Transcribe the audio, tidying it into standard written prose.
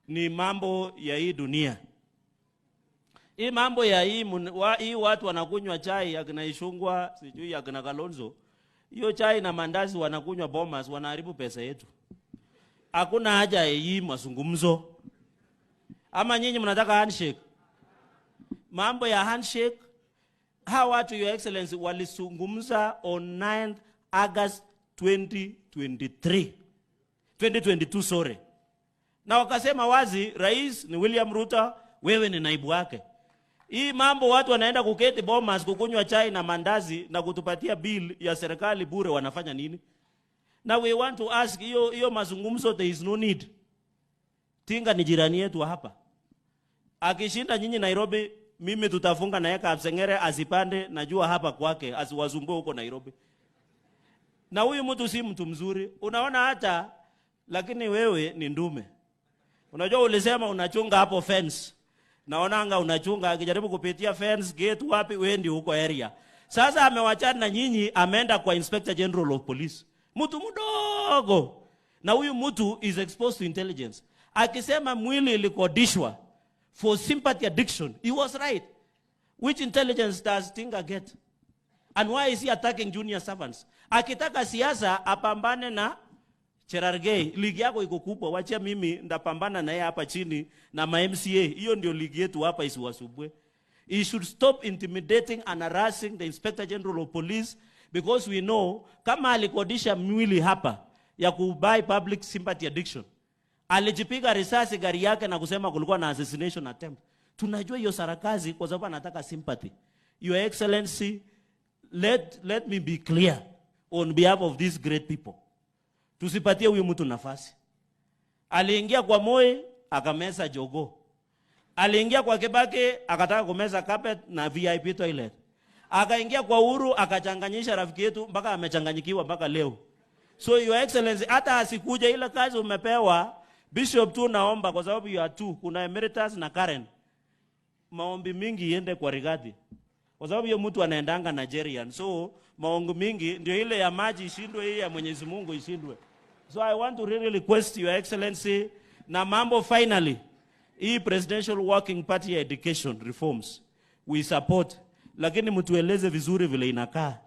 ni mambo ya hii dunia. Hii mambo ya hii watu wanakunywa chai ya kina Ichungwah, sijui ya kina Kalonzo. Hiyo chai na mandazi wanakunywa Bomas, wanaharibu pesa yetu. Hakuna haja ya hii mazungumzo. Ama nyinyi mnataka handshake? Mambo ya handshake, hawa watu, Your Excellency, walizungumza on 9th August 2022 sorry. Na wakasema wazi, rais ni William Ruto, wewe ni naibu wake. Hii mambo watu wanaenda kuketi Bomas kukunywa chai na mandazi na kutupatia bill ya serikali bure, wanafanya nini? Now we want to ask, hiyo mazungumzo, there is no need. Tinga ni jirani yetu hapa. Akishinda nyinyi Nairobi, mimi tutafunga na yeka Kapsengere asipande, najua hapa kwake, asiwazumbue huko Nairobi. Na huyu mtu si mtu mzuri. Unaona hata, lakini wewe ni ndume. Unajua ulisema unachunga hapo fence. Naonanga unachunga, akijaribu kupitia fence, gate wapi, wendi huko area. Sasa amewachana na nyinyi, ameenda kwa Inspector General of Police. Mtu mdogo. Na huyu mtu is exposed to intelligence. Akisema mwili ilikodishwa for sympathy addiction, he was right. Which intelligence does Tinga get? And why is he attacking junior servants? Akitaka siasa apambane na Cherargei, ligi yako iko kubwa, wacha mimi ndapambana na yeye hapa chini na ma MCA. Hiyo ndio ligi yetu hapa, isiwasubwe. He should stop intimidating and harassing the Inspector General of Police, because we know kama alikodisha mwili hapa ya kubuy public sympathy addiction, alijipiga risasi gari yake na kusema kulikuwa na assassination attempt. Tunajua hiyo sarakazi kwa sababu anataka sympathy. Your Excellency, let me be clear on behalf of these great people. Tusipatie huyu mtu nafasi. Aliingia kwa Moi akameza jogo. Aliingia kwa Kibaki akataka kumeza carpet na VIP toilet. Akaingia kwa Uhuru akachanganyisha rafiki yetu mpaka amechanganyikiwa mpaka leo. So Your Excellency, hata asikuja ile kazi umepewa, Bishop tu naomba kwa sababu you are two, kuna emeritus na Karen. Maombi mingi iende kwa Rigathi. Kwa sababu hiyo mtu anaendanga Nigerian. So maombi mingi ndio ile ya maji ishindwe, hii ya Mwenyezi Mungu ishindwe. So I want to really request Your Excellency, na mambo finally, hii Presidential Working Party Education reforms we support, lakini mtueleze vizuri vile inakaa.